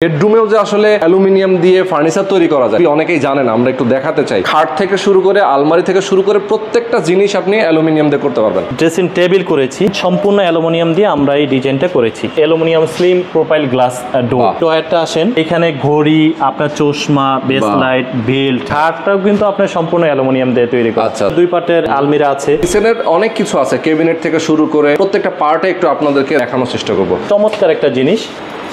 বেডরুমেও যে আসলে অ্যালুমিনিয়াম দিয়ে ফার্নিচার তৈরি করা যায় অনেকেই জানেন, আমরা একটু দেখাতে চাই। খাট থেকে শুরু করে আলমারি থেকে শুরু করে প্রত্যেকটা জিনিস আপনি অ্যালুমিনিয়াম দিয়ে করতে পারবেন। ড্রেসিং টেবিল করেছি সম্পূর্ণ অ্যালুমিনিয়াম দিয়ে, আমরা এই ডিজাইনটা করেছি। Aluminium slim profile glass door. ডয়ারটা আসেন, এখানে ঘড়ি, আপনার চশমা, বেস লাইট, বেল্ট, খাটটাও কিন্তু আপনার সম্পূর্ণ অ্যালুমিনিয়াম দিয়ে তৈরি করা। আচ্ছা, দুই পার্টের আলমিরা আছে। কিচেনের অনেক কিছু আছে, ক্যাবিনেট থেকে শুরু করে প্রত্যেকটা পার্টে একটু আপনাদেরকে দেখানোর চেষ্টা করব। চমৎকার একটা জিনিস,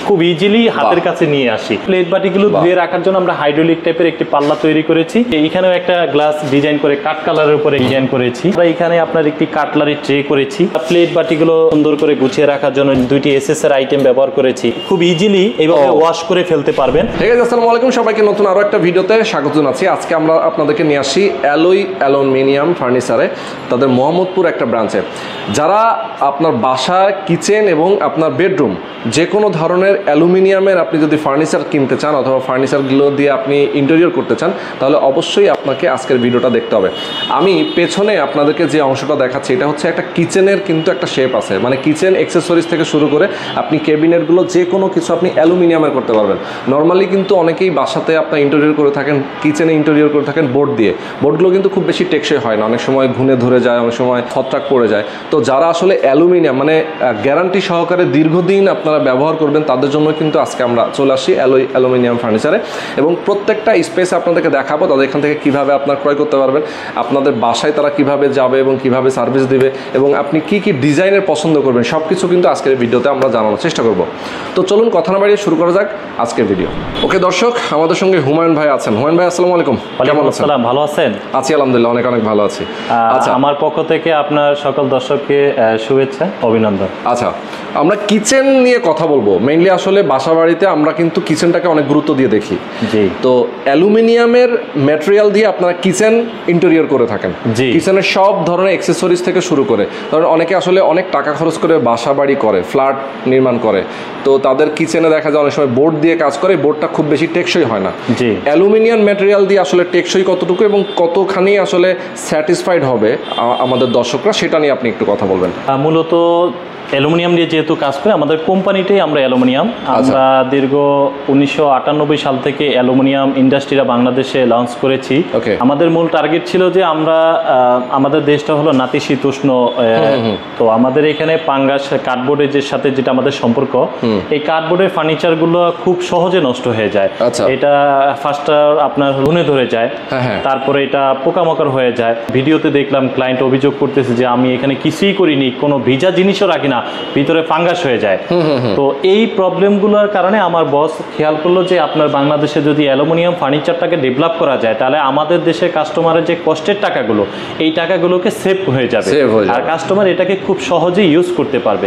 খুব ইজিলি হাতের কাছে নিয়ে আসি। প্লেট বাটিগুলো ধুয়ে রাখার জন্য আমরা হাইড্রোলিক টাইপের একটি পাল্লা তৈরি করেছি। এইখানেও একটা গ্লাস ডিজাইন করে কাঠ কালারের উপরে ডিজাইন করেছি। আমরা এখানে আপনার একটি কাটলারি ট্রে করেছি। প্লেট বাটিগুলো সুন্দর করে গুছিয়ে রাখার জন্য দুইটি এসএসআর আইটেম ব্যবহার করেছি। খুব ইজিলি এইভাবে ওয়াশ করে ফেলতে পারবেন। ঠিক আছে, আসসালামু আলাইকুম সবাইকে, নতুন আরো একটা ভিডিওতে স্বাগত জানাচ্ছি। আজকে আমরা আপনাদেরকে নিয়ে আসি অ্যালয় অ্যালুমিনিয়াম ফার্নিচারে, তাদের মোহাম্মদপুর একটা ব্রাঞ্চে। যারা আপনার বাসা, কিচেন এবং আপনার বেডরুম যে কোনো ধরনের অ্যালুমিনিয়ামের আপনি যদি ফার্নিচার কিনতে চান অথবা ফার্নিচারগুলো দিয়ে আপনি ইন্টেরিয়র করতে চান, তাহলে অবশ্যই আপনাকে আজকের ভিডিওটা দেখতে হবে। আমি পেছনে আপনাদেরকে যে অংশটা দেখাচ্ছি, এটা হচ্ছে একটা কিচেনের কিন্তু একটা শেপ আছে, মানে কিচেন অ্যাক্সেসরিজ থেকে শুরু করে আপনি ক্যাবিনেটগুলো যে কোনো কিছু আপনি অ্যালুমিনিয়ামের করতে পারবেন। নর্মালি কিন্তু অনেকেই বাসাতে আপনার ইন্টেরিয়র করে থাকেন, কিচেনে ইন্টেরিয়র করে থাকেন বোর্ড দিয়ে। বোর্ডগুলো কিন্তু খুব বেশি টেকসই হয় না, অনেক সময় ঘুনে ধরে যায়, অনেক সময় ফট্রাক পড়ে যায়। তো যারা আসলে অ্যালুমিনিয়াম মানে গ্যারান্টি সহকারে দীর্ঘদিন আপনারা ব্যবহার করবেন, তাদের জন্য কিন্তু আজকে আমরা চলে আসি অ্যালয় অ্যালুমিনিয়াম ফার্নিচারে এবং প্রত্যেকটা স্পেসে আপনাদেরকে দেখাবো তাদের এখান থেকে কীভাবে আপনার ক্রয় করতে পারবেন, আপনাদের বাসায় তারা কিভাবে যাবে এবং কিভাবে সার্ভিস দিবে এবং আপনি কি কি ডিজাইনের পছন্দ করবেন, সব কিছু কিন্তু আজকের ভিডিওতে আমরা জানানোর চেষ্টা করব। তো চলুন কথা না বাড়িয়ে শুরু করা যাক আজকের ভিডিও। ওকে দর্শক, আমাদের সঙ্গে হুমায়ুন ভাই আছেন। হুমায়ুন ভাই আসসালামু আলাইকুম, কেমন আছেন? ভালো আছেন? আছি আলহামদুলিল্লাহ, অনেক অনেক ভালো আছি। আচ্ছা, আমার পক্ষ থেকে আপনার সকল দর্শককে শুভেচ্ছা, অভিনন্দন। আচ্ছা, আমরা কিচেন নিয়ে কথা বলবো মেইনলি। আসলে বাসা বাড়িতে আমরা কিন্তু কিচেনটাকে অনেক গুরুত্ব দিয়ে দেখি। জি। তো অ্যালুমিনিয়ামের ম্যাটেরিয়াল দিয়ে আপনারা কিচেন ইন্টেরিয়র করে থাকেন। জি। কিচেনের সব ধরনের অ্যাক্সেসরিজ থেকে শুরু করে, কারণ অনেকে আসলে অনেক টাকা খরচ করে বাসা বাড়ি করে, ফ্ল্যাট নির্মাণ করে, তো তাদের কিচেনে দেখা যায় অনেক সময় বোর্ড দিয়ে কাজ করে, বোর্ডটা খুব বেশি টেকসই হয় না। জি। অ্যালুমিনিয়াম ম্যাটেরিয়াল দিয়ে আসলে টেকসই কতটুকু এবং কতখানি আসলে স্যাটিসফাইড হবে আমাদের দর্শকরা, সেটা নিয়ে আপনি একটু কথা বলবেন। মূলত অ্যালুমিনিয়াম দিয়ে যেহেতু কাজ করে, আমাদের কোম্পানিটাই আমরা অ্যালুমিনিয়াম। আমরা দীর্ঘ 1998 সাল থেকে অ্যালুমিনিয়াম ইন্ডাস্ট্রিটা বাংলাদেশে লঞ্চ করেছি। আমাদের মূল টার্গেট ছিল যে আমরা আমাদের দেশটা হলো নাতিশীতোষ্ণ, তো আমাদের এখানে পাঙ্গাস কার্ডবোর্ডের যে সাথে যেটা আমাদের সম্পর্ক, এই কার্ডবোর্ডের ফার্নিচারগুলো খুব সহজে নষ্ট হয়ে যায়। এটা ফার্স্ট আপনার ঘুনে ধরে যায়, তারপরে এটা পোকামাকড় হয়ে যায়। ভিডিওতে দেখলাম ক্লায়েন্ট অভিযোগ করতেছে যে আমি এখানে কিছুই করিনি, কোনো ভিজা জিনিসও রাখি না, ভিতরে ফাঙ্গাস হয়ে যায়। তো এই প্রবলেমগুলোর কারণে আমার বস খেয়াল করলো যে আপনার বাংলাদেশে যদি অ্যালুমিনিয়াম ফার্নিচারটাকে ডেভেলপ করা যায়, তাহলে আমাদের দেশের কাস্টমারের যে কষ্টের টাকাগুলো, এই টাকাগুলোকে সেভ হয়ে যাবে আর কাস্টমার এটাকে খুব সহজে ইউজ করতে পারবে।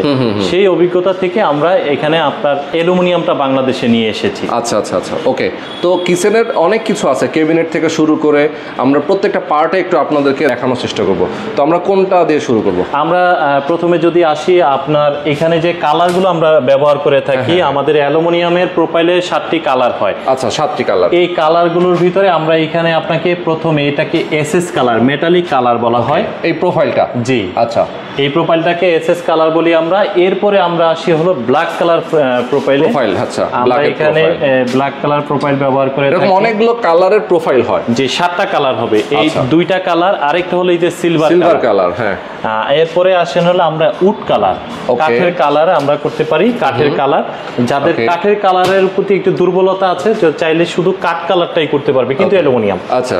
সেই অভিজ্ঞতা থেকে আমরা এখানে আপনার অ্যালুমিনিয়ামটা বাংলাদেশে নিয়ে এসেছি। আচ্ছা আচ্ছা আচ্ছা, ওকে। তো কিচেনের অনেক কিছু আছে, ক্যাবিনেট থেকে শুরু করে আমরা প্রত্যেকটা পার্টে একটু আপনাদেরকে দেখানোর চেষ্টা করব। তো আমরা কোনটা দিয়ে শুরু করব? আমরা প্রথমে যদি আসি, আপনার এখানে যে কালারগুলো আমরা ব্যবহার করে থাকি, আমাদের অ্যালুমিনিয়ামের প্রোফাইলে 7টি কালার হয়। আচ্ছা, 7টি কালার। এই কালারগুলোর ভিতরে আমরা এখানে আপনাকে প্রথমে এটাকে এসএস কালার, মেটালিক কালার বলা হয় এই প্রোফাইলটা। জি, আচ্ছা, এই প্রোফাইলটাকে এসএস কালার বলি আমরা। এরপরে আমরা আসি হলো ব্ল্যাক কালার প্রোফাইল। আচ্ছা, আমরা এখানে ব্ল্যাক কালার প্রোফাইল ব্যবহার করে থাকি। এরকম অনেকগুলো কালারের প্রোফাইল হয়, যে 7টা কালার হবে। এই 2টা কালার, আরেকটা হলো এই যে সিলভার কালার। হ্যাঁ, এরপরে আসেন হলো আমরা উড কালার, কাঠের কালার আমরা করতে পারি। কাঠের কালার, যাদের কাঠের কালারের প্রতি একটু দুর্বলতা আছে, চাইলে শুধু কাঠ কালারটাই করতে পারবে, কিন্তু অ্যালুমিনিয়াম। আচ্ছা,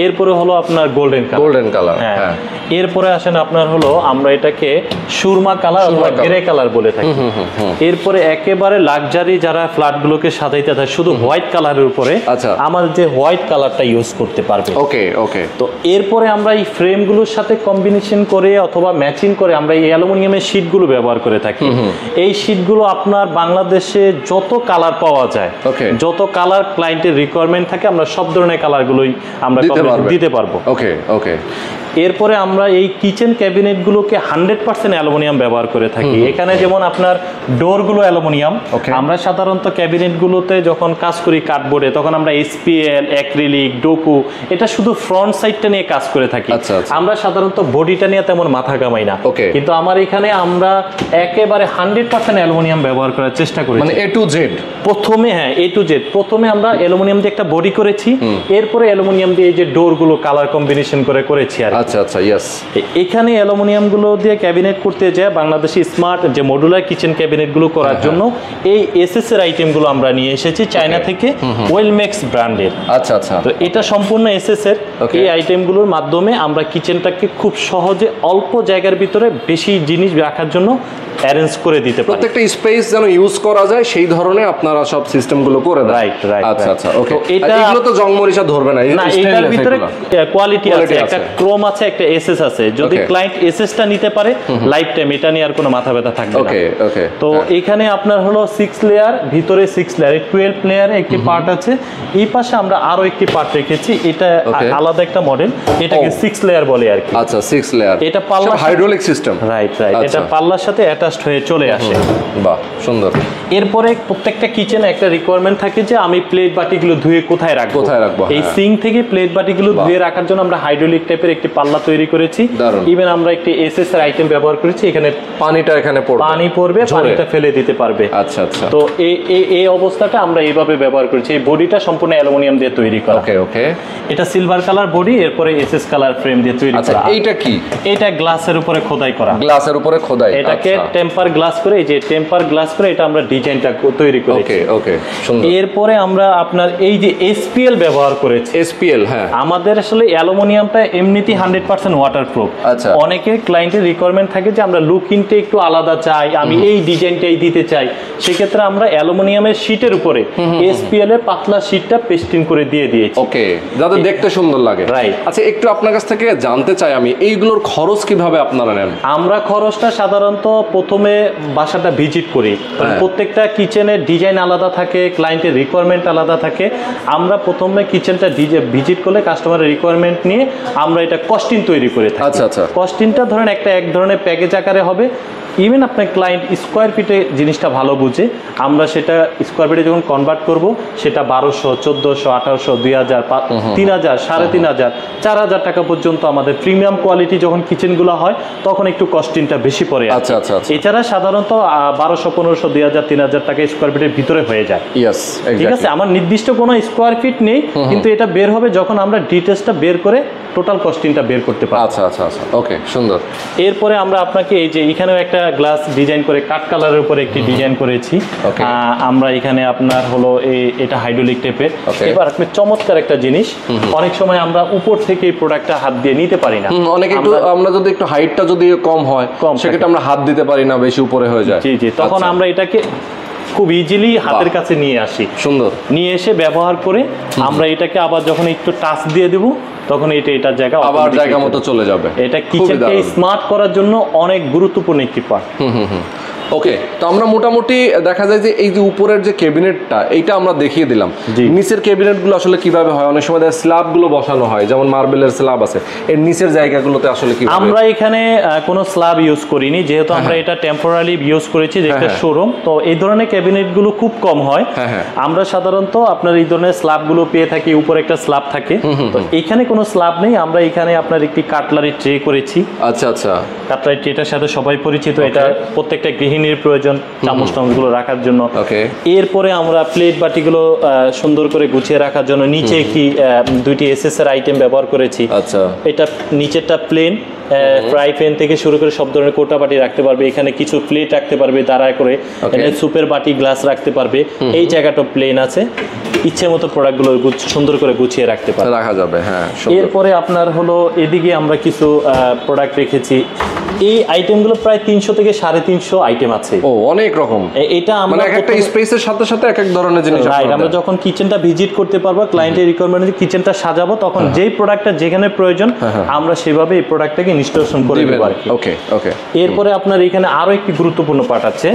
এরপরে হলো আপনার গোল্ডেন কালার। হ্যাঁ, এরপরে আসেন আপনার হলো আমরা এটাকে সুরমা কালার অথবা গ্রে কালার বলে থাকি। এরপরে একেবারে লাক্সারি যারা ফ্ল্যাটগুলোকে সাজাইতে থাকে শুধু হোয়াইট কালারের উপরে, আমাদের যে হোয়াইট কালারটা ইউজ করতে পারবে। ওকে ওকে। তো এরপরে আমরা এই ফ্রেমগুলোর সাথে কম্বিনেশন করে অথবা ম্যাচিং করে আমরা এই অ্যালুমিনিয়ামের শীটগুলো ব্যবহার করে থাকি। এই শীটগুলো আপনার বাংলাদেশে যত কালার পাওয়া যায়, যত কালার ক্লায়েন্টের রিকোয়ারমেন্ট থাকে, আমরা সব ধরনের কালারগুলোই আমরা দিতে পারবো। ওকে ওকে। এরপরে আমরা এই কিচেন ক্যাবিনেটগুলোকে 100% অ্যালুমিনিয়াম ব্যবহার করে থাকি। এখানে যেমন আপনার ডোরগুলো অ্যালুমিনিয়াম, আমরা সাধারণত ক্যাবিনেটগুলোতে যখন কাজ করি কার্ডবোর্ডে তখন আমরা এসপিএল, অ্যাক্রিলিক, ডোকু এটা শুধু ফ্রন্ট সাইডটা নিয়ে কাজ করে থাকি। আমরা সাধারণত বডিটা নিয়ে তেমন মাথা কামাই না, কিন্তু আমার এখানে আমরা একেবারে 100% অ্যালুমিনিয়াম ব্যবহার করার চেষ্টা করি, মানে এ টু জেড। প্রথমে এ টু জেড, প্রথমে আমরা অ্যালুমিনিয়াম দিয়ে একটা বডি করেছি, এরপরে অ্যালুমিনিয়াম দিয়ে এই যে ডোরগুলো কালার কম্বিনেশন করে করেছি আর। আচ্ছা আচ্ছা, ইয়েস। এখানে অ্যালুমিনিয়াম গুলো দিয়ে ক্যাবিনেট করতে যায় বাংলাদেশি স্মার্ট যে মডুলার কিচেন ক্যাবিনেট গুলো করার জন্য এই এসএস এর আইটেম গুলো আমরা নিয়ে এসেছি চায়না থেকে, ওয়েলমেক্স ব্র্যান্ডের। আচ্ছা আচ্ছা, তো এটা সম্পূর্ণ এসএস এর। এই আইটেম গুলোর মাধ্যমে আমরা কিচেনটাকে খুব সহজে অল্প জায়গার ভিতরে বেশি জিনিস রাখার জন্য অ্যারেঞ্জ করে দিতে পারি। প্রত্যেকটা স্পেস যেন ইউজ করা যায় সেই ধরনের আপনারা সব সিস্টেম গুলো করে দেন। Right right. আচ্ছা আচ্ছা, ওকে। এগুলো তো জং মরিচা ধরবে না, না এটার ভিতরে কোয়ালিটি আছে, একটা ক্রোম আছে, একটা এসএস আছে। যদি ক্লায়েন্ট এসএস টা নিতে পারে লাইফ টাইম এটা নিয়ে আর কোনো মাথা ব্যথা থাকবে না। ওকে ওকে। তো এখানে আপনার হলো 6 লেয়ার, ভিতরে 6 লেয়ার, 12 লেয়ারে একটি পার্ট আছে। এই পাশে আমরা আরো একটি পার্ট রেখেছি, এটা আলাদা একটা মডেল, এটাকে 6 লেয়ার বলে আর কি। আচ্ছা, 6 লেয়ার। এটা পাল্লা হাইড্রোলিক সিস্টেম। Right right. এটা পাল্লার সাথে অ্যাটাচড হয়ে চলে আসে। বাহ, সুন্দর। এরপরে প্রত্যেকটা কিচেনে একটা রিকোয়ারমেন্ট থাকে যে আমি প্লেট বাটিগুলো ধুয়ে কোথায় রাখবো। এই সিঙ্ক থেকে প্লেট বাটিগুলো ধুয়ে রাখার জন্য আমরা হাইড্রোলিক টাইপের একটি পাল্লা তৈরি করেছি। ইভেন আমরা একটি এসএস এর আইটেম ব্যবহার করেছি, এখানে পানিটা এখানে পড়বে, পানি পড়বে, পানিটা ফেলে দিতে পারবে। আচ্ছা আচ্ছা। তো এই অবস্থাটা আমরা এইভাবে ব্যবহার করেছি। এই বডিটা সম্পূর্ণ অ্যালুমিনিয়াম দিয়ে তৈরি করা। ওকে ওকে। এটা সিলভার কালার বডি, এরপরে এসএস কালার ফ্রেম দিয়ে তৈরি করা। আচ্ছা, এইটা কি? এটা গ্লাসের উপরে খোদাই করা। গ্লাসের উপরে খোদাই। এটাকে টেম্পার গ্লাস করে, এই যে টেম্পার গ্লাস করে এটা আমরা ডিজাইনটা তৈরি করেছি। ওকে ওকে, সুন্দর। এরপরে আমরা আপনার এই যে এসপিএল ব্যবহার করেছি। এসপিএল, হ্যাঁ। আমাদের আসলে অ্যালুমিনিয়ামটা এমনিতেই 100% ওয়াটারপ্রুফ। আচ্ছা। অনেকের ক্লায়েন্টের রিকোয়ারমেন্ট থাকে যে আমরা লুকিংটা একটু আলাদা চাই, আমি এই ডিজাইনটাই দিতে চাই, সেক্ষেত্রে আমরা অ্যালুমিনিয়ামের শীটের উপরে এসপিএল এর পাতলা শীটটা পেস্টিং করে দিয়ে দিয়েছি। ওকে, যাতে দেখতে সুন্দর লাগে। রাইট। আচ্ছা, একটু আপনার কাছ থেকে জানতে চাই আমি, এইগুলোর খরচ কিভাবে আপনারা নেন? আমরা খরচটা সাধারণত প্রথমে বাসাটা ভিজিট করি, প্রত্যেকটা কিচেনের ডিজাইন আলাদা থাকে, ক্লায়েন্টের রিকোয়ারমেন্ট আলাদা থাকে। আমরা প্রথমে কিচেনটা ভিজিট করলে কাস্টমারের রিকোয়ারমেন্ট নিয়ে আমরা এটা কস্টিং তৈরি করে থাকি। আচ্ছা আচ্ছা। কস্টিংটা ধরেন এক ধরনের প্যাকেজ আকারে হবে। ইভেন আপনার ক্লায়েন্ট স্কোয়ার ফিটে জিনিসটা ভালো বুঝে, আমরা সেটা স্কোয়ার ফিটে যখন কনভার্ট করব সেটা 1200, 1400, 1800, 2000, 3000, 3500, 4000 টাকা পর্যন্ত আমাদের প্রিমিয়াম কোয়ালিটি যখন কিচেনগুলো হয় তখন একটু কস্টিংটা বেশি পড়ে। আচ্ছা আচ্ছা। এছাড়া সাধারণত 1200, 1500, 2000, 3000 টাকা স্কোয়ার ফিটের ভিতরে হয়ে যায়। ইয়েস, ঠিক আছে। আমার নির্দিষ্ট কোনো স্কোয়ার ফিট নেই, কিন্তু এটা বের হবে যখন আমরা ডিটেলসটা বের করে টোটাল কস্টিংটা বের করতে পারি। আচ্ছা আচ্ছা আচ্ছা, ওকে, সুন্দর। এরপরে আমরা আপনাকে এই যে এখানেও একটা গ্লাস ডিজাইন করে কাট কালারের উপরে একটি ডিজাইন করেছি। আমরা এখানে আপনার হলো এটা হাইড্রোলিক টেপের। এবার আপনি চমৎকার একটা জিনিস, অনেক সময় আমরা উপর থেকে এই প্রোডাক্টটা হাত দিয়ে নিতে পারি না। অনেক একটু আমরা যদি একটু হাইটটা যদি কম হয় সেক্ষেত্রে আমরা হাত দিতে পারি না, বেশি উপরে হয়ে যায়। জি জি, তখন আমরা এটাকে খুব ইজিলি হাতের কাছে নিয়ে আসি। সুন্দর। নিয়ে এসে ব্যবহার করে আমরা এটাকে আবার যখন একটু টাচ দিয়ে দেব তখন এটা জায়গা আবার জায়গা মতো চলে যাবে। এটা কিচেনকে স্মার্ট করার জন্য অনেক গুরুত্বপূর্ণ একটি পার্ট। ওকে, তো আমরা মোটামুটি দেখা যায় যে এই যে উপরের যে ক্যাবিনেটটা এইটা আমরা দেখিয়ে দিলাম। নিচের ক্যাবিনেটগুলো আসলে কিভাবে হয়? অনেক সময় স্ল্যাবগুলো বসানো হয়, যেমন মার্বেলের স্ল্যাব আছে, এর নিচের জায়গাগুলোতে আসলে কি? আমরা এখানে কোনো স্ল্যাব ইউজ করিনি, যেহেতু আমরা এটা টেম্পোরারি ইউজ করেছি, যে একটা শোরুম, তো এই ধরনের ক্যাবিনেটগুলো খুব কম হয়। আমরা সাধারণত আপনার এই ধরনের স্ল্যাবগুলো পেয়ে থাকি, উপরে একটা স্ল্যাব থাকে। তো এখানে কোনো স্ল্যাব নেই, আমরা এখানে আপনার একটি কাটলারি ট্রে করেছি। আচ্ছা আচ্ছা। কাটলারি ট্রেটার সাথে সবাই পরিচিত, এটা প্রত্যেকটা গৃহিণীর প্রয়োজন চামচ টামচগুলো রাখার জন্য। এরপরে আমরা প্লেট বাটিগুলো সুন্দর করে গুছিয়ে রাখার জন্য নিচে কি দুইটি এসএস এর আইটেম ব্যবহার করেছি। আচ্ছা, এটা নিচেরটা প্লেন, ফ্রাই প্যান থেকে শুরু করে সব ধরনের কোটা বাটি রাখতে পারবে, এখানে কিছু প্লেট রাখতে পারবে দাঁড়া করে, সুপের বাটি গ্লাস রাখতে পারবে। এই জায়গাটা প্লেন আছে, ইচ্ছে মতো প্রোডাক্টগুলো সুন্দর করে গুছিয়ে রাখতে পারবে, রাখা যাবে। হ্যাঁ। এরপরে আপনার হলো এদিকে আমরা কিছু প্রোডাক্ট রেখেছি। এই আইটেমগুলো প্রায় 300 থেকে 350 আইটেম আছে। ও, অনেক রকম। এটা আমরা একটা স্পেসের সাথে সাথে এক এক ধরনের জিনিস। রাইট। আমরা যখন কিচেনটা ভিজিট করতে পারবো, ক্লায়েন্টের রিকোয়ারমেন্টে কিচেনটা সাজাবো, তখন যেই প্রোডাক্টটা যেখানে প্রয়োজন আমরা সেভাবে এই প্রোডাক্টটাকে ইনস্টলেশন করে দেব আর কি। ওকে ওকে। এরপরে আপনার এখানে আরো একটি গুরুত্বপূর্ণ পার্ট আছে,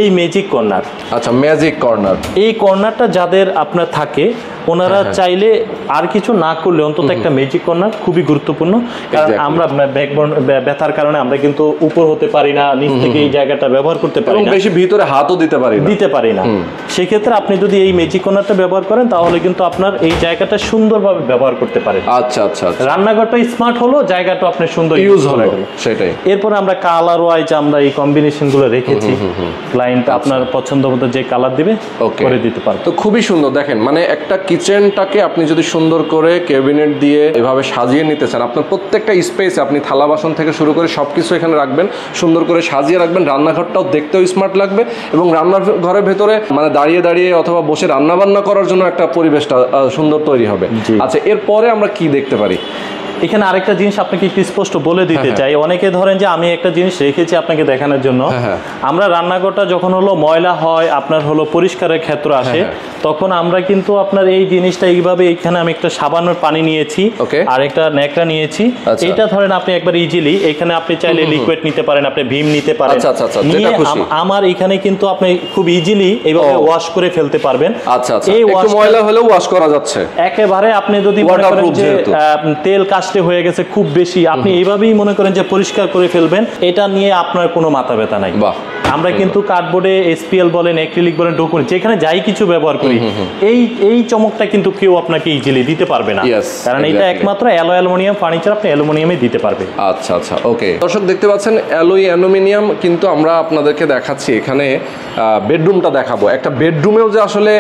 এই ম্যাজিক কর্নার। আচ্ছা, ম্যাজিক কর্নার। এই কর্নারটা যাদের আপনার থাকে, ওনারা চাইলে আর কিছু না করলে অন্তত একটা ম্যাজিক কর্নার খুবই গুরুত্বপূর্ণ, কারণ আমরা ব্যাকবোন ব্যথার কারণে আমরা কিন্তু উপর হতে পারি না, নিচ থেকে এই জায়গাটা ব্যবহার করতে পারি না, বেশি ভিতরে হাতও দিতে পারি না। সেক্ষেত্রে আপনি যদি এই ম্যাজিক কর্নারটা ব্যবহার করেন তাহলে কিন্তু আপনার এই জায়গাটা সুন্দরভাবে ব্যবহার করতে পারেন। আচ্ছা আচ্ছা, রান্নাঘরটা স্মার্ট হলো, জায়গাটা আপনি সুন্দর ইউজ হলো, সেটাই। এরপর আমরা কালার ওয়াইজ আমরা এই কম্বিনেশন গুলো রেখেছি, ক্লায়েন্ট আপনার পছন্দ মতো যে কালার দিবে করে দিতে পারবে। তো খুবই সুন্দর। দেখেন মানে একটা কিচেনটাকে আপনি যদি সুন্দর করে ক্যাবিনেট দিয়ে এভাবে সাজিয়ে নিতে চান, আপনার প্রত্যেকটা স্পেসে আপনি থালা বাসন থেকে শুরু করে সবকিছু এখানে রাখবেন, সুন্দর করে সাজিয়ে রাখবেন। রান্নাঘরটাও দেখতেও স্মার্ট লাগবে এবং রান্নার ঘরের ভেতরে মানে দাঁড়িয়ে দাঁড়িয়ে অথবা বসে রান্না বান্না করার জন্য একটা পরিবেশটা সুন্দর তৈরি হবে। আচ্ছা, এরপরে আমরা কি দেখতে পারি? এখানে আরেকটা জিনিস আপনাকে একটু স্পষ্ট বলে দিতে চাই। অনেকে ধরেন যে আমি একটা জিনিস রেখেছি আপনাকে দেখানোর জন্য, আমরা রান্নাঘরটা যখন হলো ময়লা হয়, আপনার হলো পরিষ্কারের ক্ষেত্র আসে, তখন আমরা কিন্তু আপনার এই জিনিসটা এইভাবে, এখানে আমি একটা সাবানের পানি নিয়েছি আর একটা ন্যাকড়া নিয়েছি। এইটা ধরেন আপনি একবার ইজিলি এখানে আপনি চাইলে লিকুইড নিতে পারেন, আপনি ভীম নিতে পারেন, নিয়ে আমার এখানে কিন্তু আপনি খুব ইজিলি এইভাবে ওয়াশ করে ফেলতে পারবেন। আচ্ছা আচ্ছা, একটু ময়লা হলেও ওয়াশ করা যাচ্ছে একেবারে। আপনি যদি মনে করেন যে তেল কাস্টে হয়ে গেছে খুব বেশি, আপনি এইভাবেই মনে করেন যে পরিষ্কার করে ফেলবেন, এটা নিয়ে আপনার কোনো মাথা ব্যথা নাই। আমরা কিন্তু কার্ডবোর্ডে এসপিএল বলেন, অ্যাক্রিলিক বলেন, ডোকর যেখানে যাই কিছু ব্যবহার করি, এই চমকটা কিন্তু কেউ আপনাকে ইজিলি দিতে পারবে না, কারণ এটা একমাত্র অ্যালয় অ্যালুমিনিয়াম ফার্নিচার আপনি অ্যালুমিনিয়ামে দিতে পারবে। আচ্ছা আচ্ছা, ওকে। দর্শক দেখতে পাচ্ছেন অ্যালয় অ্যালুমিনিয়াম, কিন্তু আমরা আপনাদেরকে দেখাচ্ছি এখানে বেডরুমটা দেখাবো। একটা বেডরুমেও যে আসলে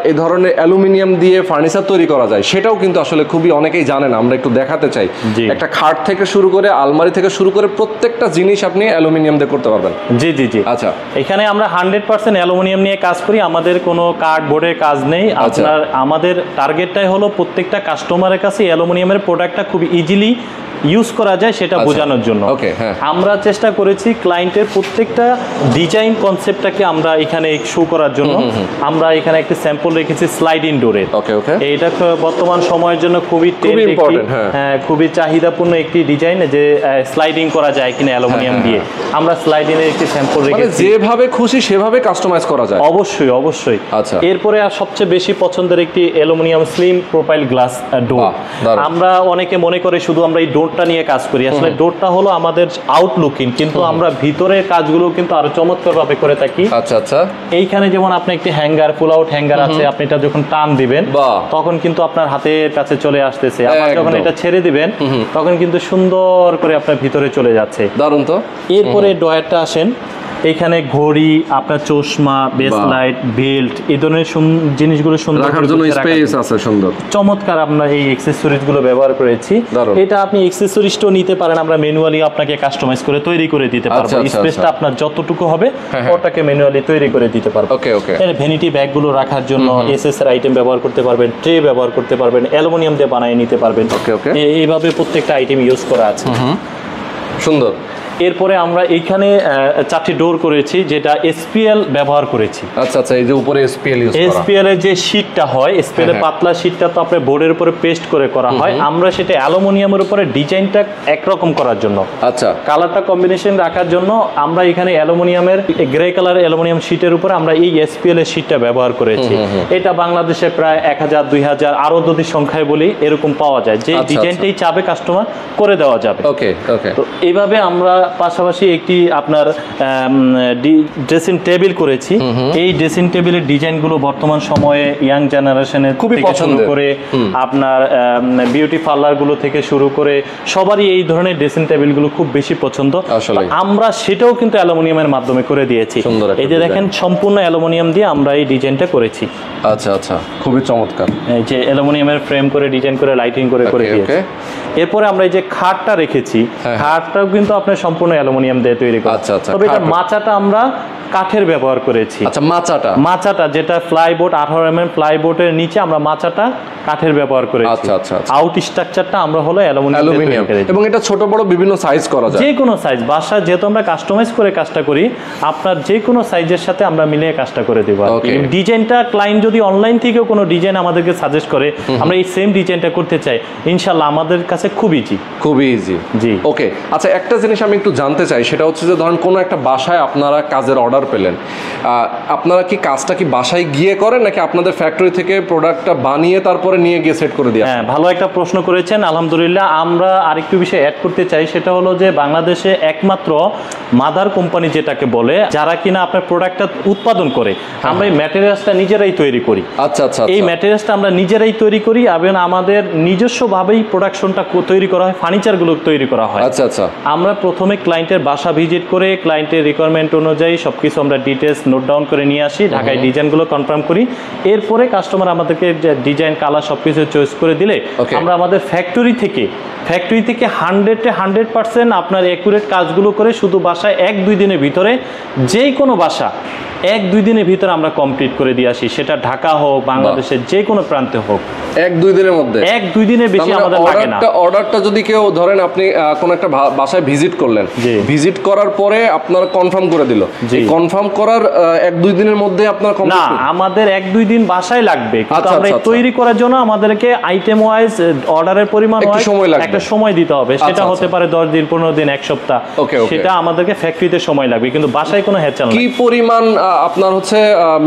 এই ধরনের অ্যালুমিনিয়াম দিয়ে ফার্নিচার তৈরি করা যায় সেটাও কিন্তু আসলে খুবই অনেকেই জানে না, আমরা একটু দেখাতে চাই। একটা খাট থেকে শুরু করে আলমারি থেকে শুরু করে প্রত্যেকটা জিনিস আপনি অ্যালুমিনিয়াম দিয়ে করতে পারবেন। জি জি জি। আচ্ছা, এখানে আমরা 100% অ্যালুমিনিয়াম নিয়ে কাজ করি, আমাদের কোনো কার্ডবোর্ডের কাজ নেই। আপনার আমাদের টার্গেটটাই হলো প্রত্যেকটা কাস্টমারের কাছে অ্যালুমিনিয়ামের প্রোডাক্টটা খুব ইজিলি ইউজ করা যায় সেটা বোঝানোর জন্য আমরা চেষ্টা করেছি ক্লায়েন্টের প্রত্যেকটা ডিজাইন কনসেপ্টটাকে আমরা এখানে শো করার জন্য। আমরা এখানে একটা স্যাম্পল রেখেছি স্লাইডিং ডোরের। এটা বর্তমান সময়ের জন্য খুবই খুবই চাহিদাপূর্ণ একটি ডিজাইন, যে স্লাইডিং করা যায় কিনা অ্যালুমিনিয়াম দিয়ে। আমরা স্লাইডিং এর একটি স্যাম্পল রেখেছি, যেভাবে খুশি সেভাবে কাস্টমাইজ করা যায়। অবশ্যই অবশ্যই। আচ্ছা, এরপরে আর সবচেয়ে বেশি পছন্দের একটি অ্যালুমিনিয়াম স্লিম প্রোফাইল গ্লাস ডোর। আমরা অনেকে মনে করে শুধু আমরা এই ডোরটা নিয়ে কাজ করি, আসলে ডোরটা হলো আমাদের আউটলুকিং, কিন্তু আমরা ভিতরের কাজগুলো কিন্তু আরো চমৎকার ভাবে করে থাকি। আচ্ছা আচ্ছা, এইখানে যেমন আপনি একটি হ্যাঙ্গার, ফুল আউট হ্যাঙ্গার আছে, আপনি এটা যখন টান দিবেন তখন কিন্তু আপনার হাতের কাছে চলে আসতেছে, আবার যখন এটা ছেড়ে দিবেন তখন কিন্তু সুন্দর করে আপনার ভিতরে চলে যাচ্ছে। দারুণ তো। এরপরে ডয়ারটা আসেন, এখানে ঘড়ি, আপনার চশমা, বেসলাইট, বেল্ট, এই ধরনের জিনিসগুলো সুন্দর রাখার জন্য স্পেস আছে সুন্দর চমৎকার। আমরা এই অ্যাকসেসরিজ গুলো ব্যবহার করেছি। এটা আপনি অ্যাকসেসরিজটাও নিতে পারেন, আমরা ম্যানুয়ালি আপনাকে কাস্টমাইজ করে তৈরি করে দিতে পারবো। স্পেসটা আপনার যতটুকু হবে ওটাকে ম্যানুয়ালি তৈরি করে দিতে পারবো। ওকে ওকে। এর ভ্যানিটি ব্যাগগুলো রাখার জন্য এসএস এর আইটেম ব্যবহার করতে পারবেন, ট্রে ব্যবহার করতে পারবেন, অ্যালুমিনিয়াম দিয়ে বানিয়ে নিতে পারবেন। ওকে ওকে। এইভাবে প্রত্যেকটা আইটেম ইউজ করা আছে। সুন্দর। এরপরে আমরা এইখানে 4টি ডোর করেছি, যেটা এসপিএল ব্যবহার করেছি। আচ্ছা আচ্ছা, এই যে উপরে এসপিএল ইউজ করা, এসপিএল এর যে শীটটা হয়, এসপিএল এর পাতলা শীটটা তো আপনার বোর্ডের উপরে পেস্ট করে করা হয়, আমরা সেটা অ্যালুমিনিয়ামের উপরে ডিজাইনটা একরকম করার জন্য, আচ্ছা কালারটা কম্বিনেশন রাখার জন্য আমরা এখানে অ্যালুমিনিয়ামের গ্রে কালার অ্যালুমিনিয়াম শীটের উপরে আমরা এই এসপিএল এর শীটটা ব্যবহার করেছি। এটা বাংলাদেশে প্রায় 1000 2000 আরো যদি সংখ্যায় বলি এরকম পাওয়া যায়, যে ডিজাইনটাই চাবে কাস্টমার করে দেওয়া যাবে। ওকে ওকে। তো এইভাবে আমরা পাশাপাশি একটি আপনার ড্রেসিং টেবিল করেছি। এই ড্রেসিং টেবিলের ডিজাইনগুলো বর্তমান সময়ে ইয়াং জেনারেশনের খুবই পছন্দ করে, আপনার বিউটি পার্লার গুলো থেকে শুরু করে সবারই এই ধরনের ড্রেসিং টেবিলগুলো খুব বেশি পছন্দ। আমরা সেটাও কিন্তু অ্যালুমিনিয়ামের মাধ্যমে করে দিয়েছি। এই যে দেখেন, সম্পূর্ণ অ্যালুমিনিয়াম দিয়ে আমরা এই ডিজাইনটা করেছি। আচ্ছা আচ্ছা, খুবই চমৎকার। এই যে অ্যালুমিনিয়ামের ফ্রেম করে ডিজাইন করে লাইটিং করে দিয়েছি। এরপরে আমরা এই যে খাটটা রেখেছি, খাটটাও কিন্তু আপনার সম্পূর্ণ অ্যালুমিনিয়াম দিয়ে তৈরি করা। আচ্ছা আচ্ছা। তবে এটা মাচাটা আমরা কাঠের ব্যবহার করেছি। আচ্ছা, মাচাটা যেটা ফ্লাইবোর্ড 18 mm ফ্লাইবোর্ডের নিচে আমরা মাচাটা কাঠের ব্যবহার করেছি। আচ্ছা আচ্ছা। আউট স্ট্রাকচারটা আমরা হলো অ্যালুমিনিয়াম, এবং এটা ছোট বড় বিভিন্ন সাইজ করা যায়, যে কোনো সাইজ। বাসায় যেহেতু আমরা কাস্টমাইজ করে কাজটা করি, আপনার যে কোনো সাইজের সাথে আমরা মিলিয়ে কাজটা করে দেব। ডিজাইনটা ক্লায়েন্ট যদি অনলাইন থেকেও কোনো ডিজাইন আমাদেরকে সাজেস্ট করে, আমরা এই সেম ডিজাইনটা করতে চাই, ইনশাআল্লাহ আমাদের কাছে খুব ইজি। জি। ওকে। আচ্ছা, একটা জিনিস আমি একটু জানতে চাই, সেটা হচ্ছে যে ধরেন কোনো একটা বাসায় আপনারা কাজের অর্ডার অর্ডার পেলেন, আপনারা কি কাজটা কি বাসায় গিয়ে করেন নাকি আপনাদের ফ্যাক্টরি থেকে প্রোডাক্টটা বানিয়ে তারপরে নিয়ে গিয়ে সেট করে দিয়ে আসেন? হ্যাঁ, ভালো একটা প্রশ্ন করেছেন, আলহামদুলিল্লাহ। আমরা আরেকটু বিষয় অ্যাড করতে চাই, সেটা হলো যে বাংলাদেশে একমাত্র মাদার কোম্পানি যেটাকে বলে, যারা কিনা আপনার প্রোডাক্টটা উৎপাদন করে, আমরা এই ম্যাটেরিয়ালসটা নিজেরাই তৈরি করি। আচ্ছা আচ্ছা, এই ম্যাটেরিয়ালসটা আমরা নিজেরাই তৈরি করি এবং আমাদের নিজস্বভাবেই প্রোডাকশনটা তৈরি করা হয়, ফার্নিচারগুলো তৈরি করা হয়। আচ্ছা আচ্ছা, আমরা প্রথমে ক্লায়েন্টের বাসা ভিজিট করে ক্লায়েন্টের রিকোয়ারমেন্ট অনুযায়ী সবকিছু আমরা ডিটেলস নোট ডাউন করে নিয়ে আসি, ঢাকায় ডিজাইনগুলো কনফার্ম করি। এরপরে কাস্টমার আমাদেরকে ডিজাইন, কালার সবকিছু চয়েস করে দিলে আমরা আমাদের ফ্যাক্টরি থেকে 100% আপনার অ্যাকুরেট কাজগুলো করে শুধু বাসায় 1-2 দিনের ভিতরে, যে কোনো বাসা 1-2 দিনের ভিতরে আমরা কমপ্লিট করে দিয়ে আসি, সেটা ঢাকা হোক, বাংলাদেশের যে কোনো প্রান্তে হোক। 1-2 দিনের মধ্যে? 1-2 দিনের বেশি আমাদের লাগে না। অর্ডারটা যদি কেউ ধরেন আপনি কোনো একটা বাসায় ভিজিট করলেন, ভিজিট করার পরে আপনারা কনফার্ম করে দিল, কনফার্ম করার 1-2 দিনের মধ্যে আপনার না, আমাদের 1-2 দিন বাসায় লাগবে, কিন্তু আমরা তৈরি করার জন্য আমাদেরকে আইটেম ওয়াইজ অর্ডারের পরিমাণ একটা সময় দিতে হবে। সেটা হতে পারে 10 দিন, 15 দিন, 1 সপ্তাহ, সেটা আমাদেরকে ফ্যাক্টরিতে সময় লাগবে, কিন্তু বাসায় কোনো হেঁচাল না। কি পরিমাণ আপনার হচ্ছে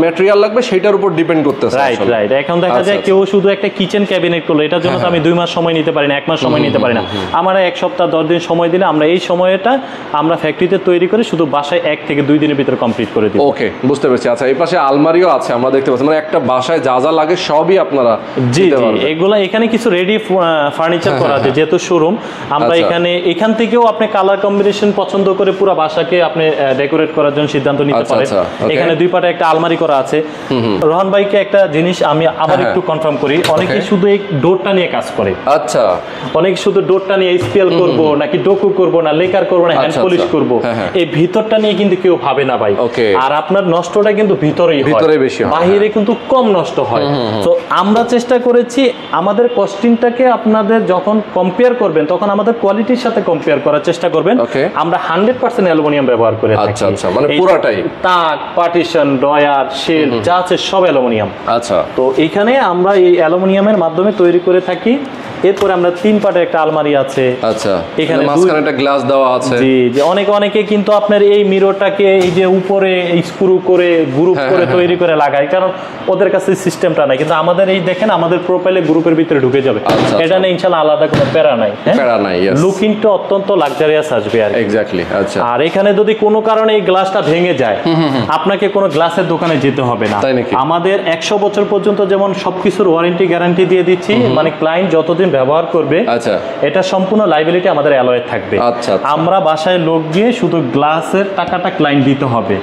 ম্যাটেরিয়াল লাগবে সেটার উপর ডিপেন্ড করতেছে। রাইট। এখন দেখা যায় কেউ শুধু একটা কিচেন ক্যাবিনেট করলো, এটার জন্য তো আমি 2 মাস সময় নিতে পারি না, 1 মাস সময় নিতে পারি না। আমরা 1 সপ্তাহ 10 দিন সময় দিলে আমরা এই সময়টা আমরা ফ্যাক্টরিতে তৈরি করে শুধু বাসায় 1 থেকে 2 দিনের ভিতরে কমপ্লিট করে দিই। ওকে, বুঝতে পেরেছি। আচ্ছা, এই পাশে আলমারিও আছে আমরা দেখতে পাচ্ছি, মানে একটা বাসায় যা যা লাগে সবই আপনারা? জি, এগুলা এখানে কিছু রেডি ফার্নিচার করা আছে, যেহেতু শোরুম আমরা এখান থেকেও আপনি কালার কম্বিনেশন পছন্দ করে পুরো বাসাকে আপনি ডেকোরেট করার জন্য সিদ্ধান্ত নিতে পারেন। এখানে 2 পাটে একটা আলমারি করা আছে। রোহান ভাইকে একটা জিনিস আমি আবার একটু কনফার্ম করি, অনেকে শুধু এই ডোরটা নিয়ে কাজ করে। আচ্ছা, অনেকে শুধু ডোরটা নিয়ে স্পেল করব নাকি ডোকু করব না লেকার করব না হ্যান্ড পলিশ করব, এই ভিতরটা নিয়ে কিন্তু কেউ ভাবে না ভাই। আর আপনার নষ্টটা কিন্তু ভিতরেই বেশি হয়, বাহিরে কিন্তু কম নষ্ট হয়। তো আমরা চেষ্টা করেছি আমাদের কস্টিংটাকে আপনাদের যখন কম্পেয়ার করবেন তখন আমাদের কোয়ালিটির সাথে কম্পেয়ার করার চেষ্টা করবেন। আমরা 100% অ্যালুমিনিয়াম ব্যবহার করে থাকি। আচ্ছা, মানে পুরোটাই তাক, পার্টিশন, ড্রয়ার, শেল যা আছে সব অ্যালুমিনিয়াম। আচ্ছা, তো এখানে আমরা এই অ্যালুমিনিয়ামের মাধ্যমে তৈরি করে থাকি। এরপরে আমরা 3 পাটের একটা আলমারি আছে। আচ্ছা, এখানে মাঝখানে একটা গ্লাস দেওয়া আছে। জি, অনেকে কিন্তু আপনার এই মিররটাকে এই যে উপরে স্ক্রু করে গ্রুপ করে তৈরি করে লাগায়, কারণ ওদের কাছে সিস্টেমটা নাই। কিন্তু আমাদের এই দেখেন, আমাদের প্রোফাইলে গ্রুপের ভিতরে ঢুকে যাবে, এটা নিয়ে ইনশাআল্লাহ আলাদা কোনো প্যারা নাই। লুকিংটা অত্যন্ত লাক্সারিয়াস আসবে আর এক্স্যাক্টলি। আচ্ছা, আর এখানে যদি কোনো কারণে এই গ্লাসটা ভেঙে যায়, আপনাকে কোনো গ্লাসের দোকানে যেতে হবে না। আমাদের 100 বছর পর্যন্ত যেমন সবকিছুর ওয়ারেন্টি গ্যারান্টি দিয়ে দিচ্ছি, মানে ক্লায়েন্ট যতদিন ব্যবহার করবে এটা সম্পূর্ণ লাইবিলিটি আমাদের অ্যালয়ে থাকবে। আমরা বাসায় লোক গিয়ে শুধু গ্লাসের টাকাটা ক্লায়েন্ট দিতে হবে,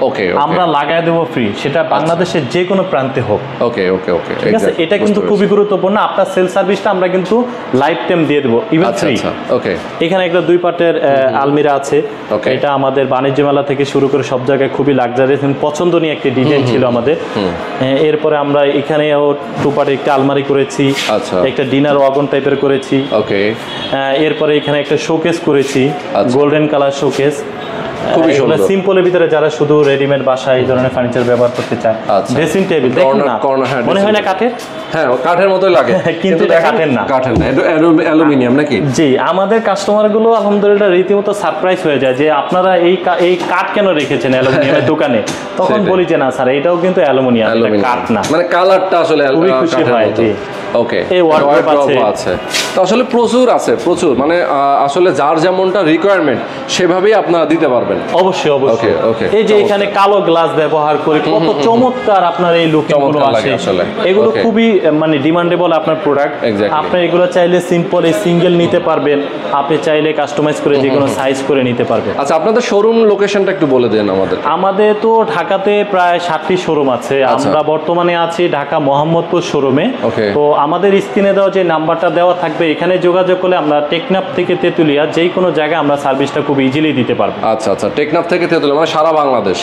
আমরা লাগায় দেবো ফ্রি, সেটা বাংলাদেশের যে কোনো প্রান্তে হোক। ঠিক আছে, এটা কিন্তু খুবই গুরুত্বপূর্ণ। আপনার সেল সার্ভিসটা আমরা কিন্তু লাইফ টাইম দিয়ে দেবো, ইভেন ফ্রি। এখানে একটা 2 পাটের আলমিরা আছে, এটা আমাদের বাণিজ্য মেলা থেকে শুরু করে সব জায়গায় খুবই লাক্সারিয়াস এবং পছন্দনীয় একটা ডিজাইন ছিল আমাদের। এরপরে আমরা এখানেও 2 পাটের একটা আলমারি করেছি, একটা ডিনার ওয়াগন টাইপের করেছি। এরপরে এখানে একটা শোকেস করেছি, গোল্ডেন কালার শোকেস। খুবই সুন্দর, সিম্পলের ভিতরে যারা শুধু রেডিমেড বাসায় এই ধরনের ফার্নিচার ব্যবহার করতে চায়। ড্রেসিং টেবিল দেখুন না, মনে হয় না কাঠের? হ্যাঁ, কাঠের মতোই লাগে, কিন্তু এটা কাঠের না, এটা অ্যালুমিনিয়াম নাকি? জি, আমাদের কাস্টমারগুলো আলহামদুলিল্লাহ রীতিমতো সারপ্রাইজ হয়ে যায় যে আপনারা এই কাঠ কেন রেখেছেন অ্যালুমিনিয়ামের দোকানে। তখন বলি যে না স্যার, এটাও কিন্তু অ্যালুমিনিয়াম, কাঠ না। মানে কালারটা আসলে খুবই খুশি হয়। জি, ওকে। এই ওয়ার্ডরোব আছে, তো আসলে প্রচুর আছে, প্রচুর, মানে আসলে যার যেমনটা রিকোয়ারমেন্ট সেভাবেই আপনারা দিতে পারবেন। অবশ্যই। এই যে এখানে কালো গ্লাস ব্যবহার করে কত চমৎকার আপনার এই লুকগুলো আসে, এগুলো খুবই মানে ডিমান্ডেবল আপনার প্রোডাক্ট। আপনি এগুলো চাইলে সিম্পল এই সিঙ্গেল নিতে পারবেন, আপনি চাইলে কাস্টমাইজ করে যে কোনো সাইজ করে নিতে পারবেন। আচ্ছা, আপনাদের শোরুম লোকেশনটা একটু বলে দেন আমাদের। আমাদের তো ঢাকাতে প্রায় 7টি শোরুম আছে। আমরা বর্তমানে আছি ঢাকা মোহাম্মদপুর শোরুমে। তো আমাদের স্ক্রিনে দেওয়া যে নাম্বারটা দেওয়া থাকবে, এখানে যোগাযোগ করলে আমরা টেকনাফ থেকে তেতুলিয়া যে কোনো জায়গায় আমরা সার্ভিসটা খুব ইজিলি দিতে পারবো। আচ্ছা, টেকনাফ থেকে তেতুলিয়া মানে সারা বাংলাদেশ,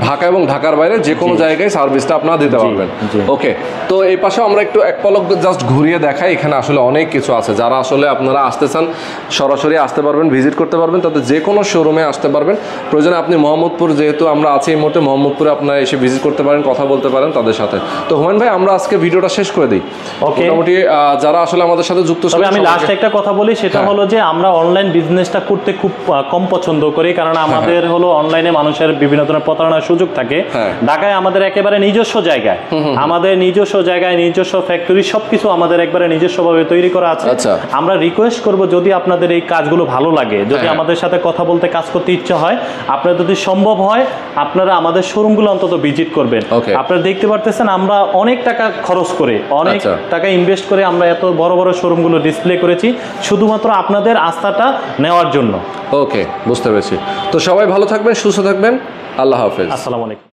ঢাকা এবং ঢাকার বাইরে যে কোনো জায়গায় সার্ভিসটা আপনারা দিতে পারবেন। ওকে, তো এই পাশে আমরা আমরা একটু এক পলক জাস্ট ঘুরিয়ে দেখাই, এখানে আসলে অনেক কিছু আছে। যারা আসলে আপনারা আসতে চান সরাসরি আসতে পারবেন, ভিজিট করতে পারবেন, তাদের যে কোনো শোরুমে আসতে পারবেন। প্রয়োজনে আপনি মোহাম্মদপুর, যেহেতু আমরা আছি এই মুহূর্তে মোহাম্মদপুরে, আপনারা এসে ভিজিট করতে পারেন, কথা বলতে পারেন তাদের সাথে। তো হুমায়ুন ভাই, আমরা আজকে ভিডিওটা শেষ করে দিই। ওকে, মোটামুটি যারা আসলে আমাদের সাথে যুক্ত, তবে আমি লাস্ট একটা কথা বলি, সেটা হলো যে আমরা অনলাইন বিজনেসটা করতে খুব কম পছন্দ করি, কারণ আমাদের হলো অনলাইনে মানুষের বিভিন্ন ধরনের প্রতারণার সুযোগ থাকে। ঢাকায় আমাদের একেবারে নিজস্ব জায়গায়, আমাদের নিজস্ব জায়গায় নিজস্ব ফ্যাক্টরি সবকিছু আমাদের একবারে নিজস্বভাবে তৈরি করা আছে। আমরা রিকোয়েস্ট করব, যদি আপনাদের এই কাজগুলো ভালো লাগে, যদি আমাদের সাথে কথা বলতে, কাজ করতে ইচ্ছা হয়, আপনার যদি সম্ভব হয়, আপনারা আমাদের শোরুমগুলো অন্তত ভিজিট করবেন। আপনারা দেখতে পারতেছেন আমরা অনেক টাকা খরচ করে, অনেক টাকা ইনভেস্ট করে আমরা এত বড় বড় শোরুমগুলো ডিসপ্লে করেছি শুধুমাত্র আপনাদের আস্থাটা নেওয়ার জন্য। ওকে, বুঝতে পেরেছি। তো সবাই ভালো থাকবেন, সুস্থ থাকবেন, আল্লাহ হাফেজ। আসসালামু আলাইকুম।